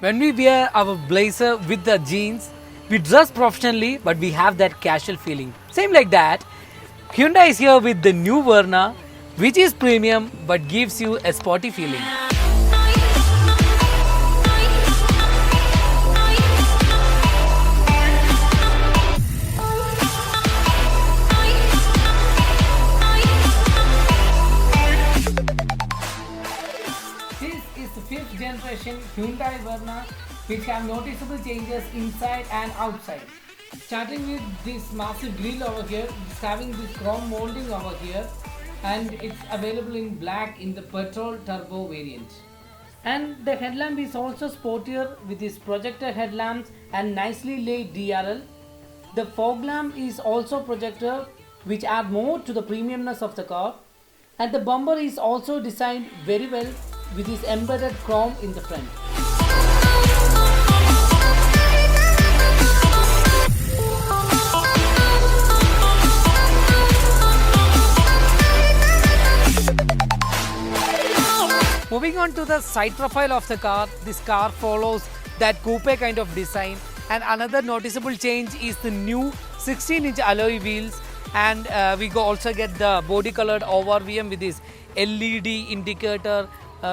When we wear our blazer with the jeans, we dress professionally, but we have that casual feeling. Same like that, Hyundai is here with the new Verna, which is premium but gives you a sporty feeling. This is the fifth generation Hyundai Verna, which have noticeable changes inside and outside. Starting with this massive grille over here, it's having this chrome molding over here, and it's available in black in the petrol turbo variant. And the headlamp is also sportier with these projector headlamps and nicely laid DRL. The fog lamp is also projector, which add more to the premiumness of the car. And the bumper is also designed very well with this embedded chrome in the front. Moving on to the side profile of the car, this car follows that coupe kind of design, and another noticeable change is the new 16-inch alloy wheels, and we also get the body colored ORVM with this LED indicator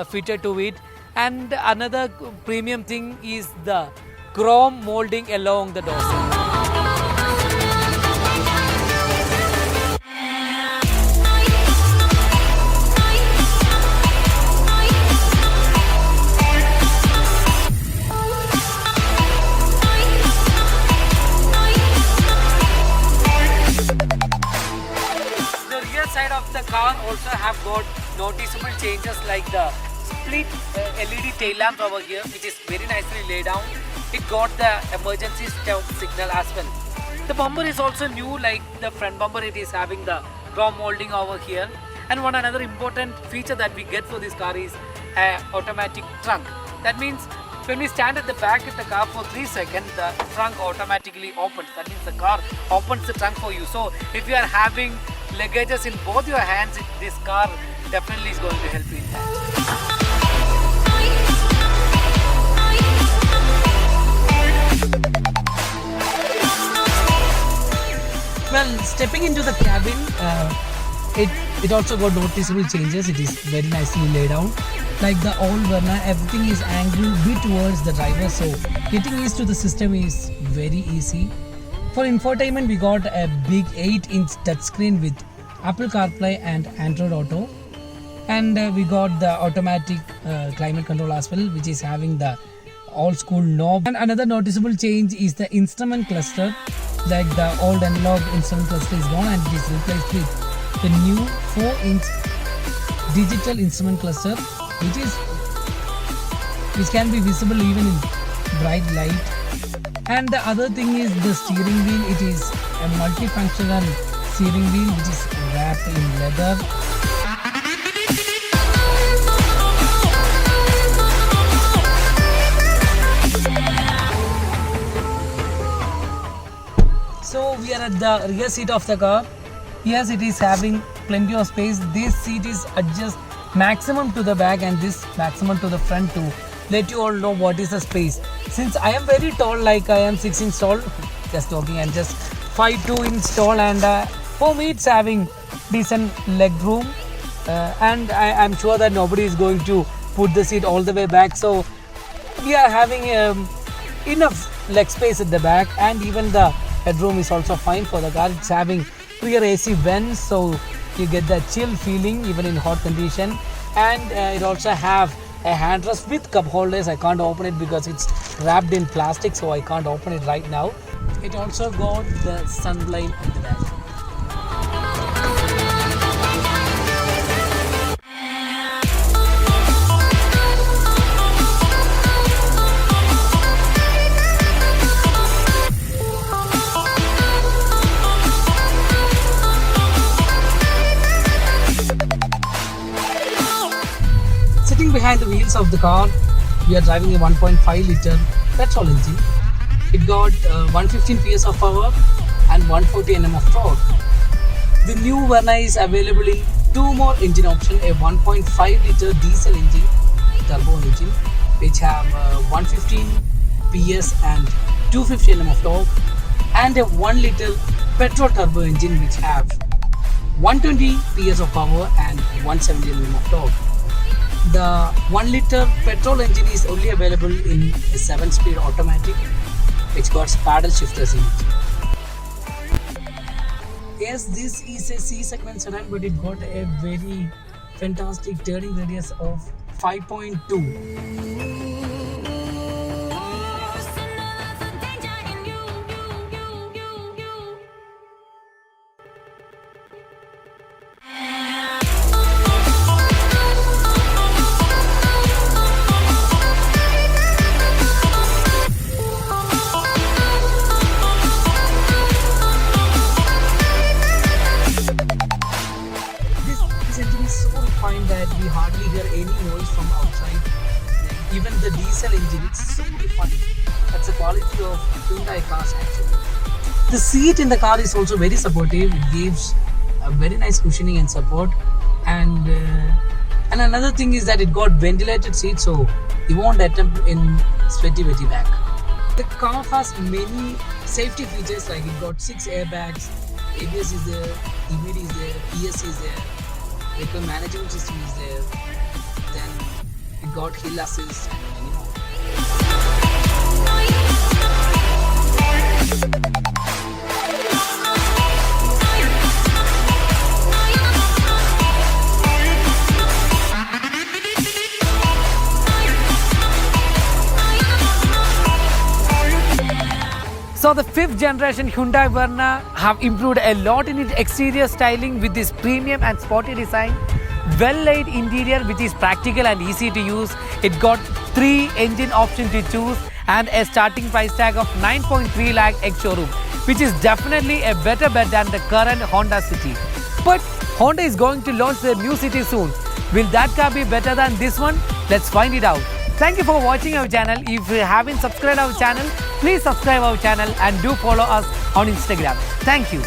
fitted to it, and another premium thing is the chrome molding along the dorsal. Side of the car also have got noticeable changes like the split LED tail lamp over here, which is very nicely laid down. It got the emergency stop signal as well. The bumper is also new, like the front bumper, it is having the chrome molding over here. And one another important feature that we get for this car is automatic trunk. That means when we stand at the back of the car for 3 seconds, the trunk automatically opens. That means the car opens the trunk for you. So if you are having luggages in both your hands, this car definitely is going to help you in that. Well, stepping into the cabin, it also got noticeable changes. It is very nicely laid out. Like the old Verna, everything is angled a bit towards the driver, so getting used to the system is very easy. For infotainment, we got a big 8-inch touchscreen with Apple CarPlay and Android Auto, and we got the automatic climate control as well, which is having the old school knob. And another noticeable change is the instrument cluster. Like the old analog instrument cluster is gone and it is replaced with the new 4-inch digital instrument cluster, which can be visible even in bright light. And the other thing is the steering wheel. It is a multifunctional steering wheel which is wrapped in leather. So we are at the rear seat of the car. Yes, it is having plenty of space. This seat is adjust maximum to the back and this maximum to the front to let you all know what is the space. Since I am very tall, like I am 6 inch tall, just talking, and just 5'2" inch tall, and for me it's having decent leg room, and I'm sure that nobody is going to put the seat all the way back, so we are having enough leg space at the back, and even the headroom is also fine for the car. It's having rear AC vents, so you get that chill feeling even in hot condition, and it also have a handrest with cup holders. I can't open it because it's wrapped in plastic, so I can't open it right now. It also got the sunblind at the back. Sitting behind the wheels of the car, we are driving a 1.5 liter petrol engine. It got 115 PS of power and 140 Nm of torque. The new Verna is available in two more engine options, a 1.5 liter diesel engine, turbo engine, which have 115 PS and 250 Nm of torque, and a 1 liter petrol turbo engine which have 120 PS of power and 170 Nm of torque. The 1 liter petrol engine is only available in a 7-speed automatic which got paddle shifters in it. Yes, this is a C segment sedan, but it got a very fantastic turning radius of 5.2. This engine is so refined that we hardly hear any noise from outside. Even the diesel engine, it's so refined. That's the quality of Hyundai cars actually. The seat in the car is also very supportive. It gives a very nice cushioning and support. And another thing is that it got ventilated seats, so you won't attempt in sweaty wetty back. The car has many safety features, like it got 6 airbags, ABS is there, EBD is there, ESC is there, vehicle management system is there, then it got hill assist and many more. So the 5th generation Hyundai Verna have improved a lot in its exterior styling with this premium and sporty design, well-laid interior which is practical and easy to use. It got 3 engine options to choose and a starting price tag of 9.3 lakh ex-showroom, which is definitely a better bet than the current Honda City. But Honda is going to launch their new City soon. Will that car be better than this one? Let's find it out. Thank you for watching our channel. If you haven't subscribed our channel, please subscribe our channel and do follow us on Instagram. Thank you.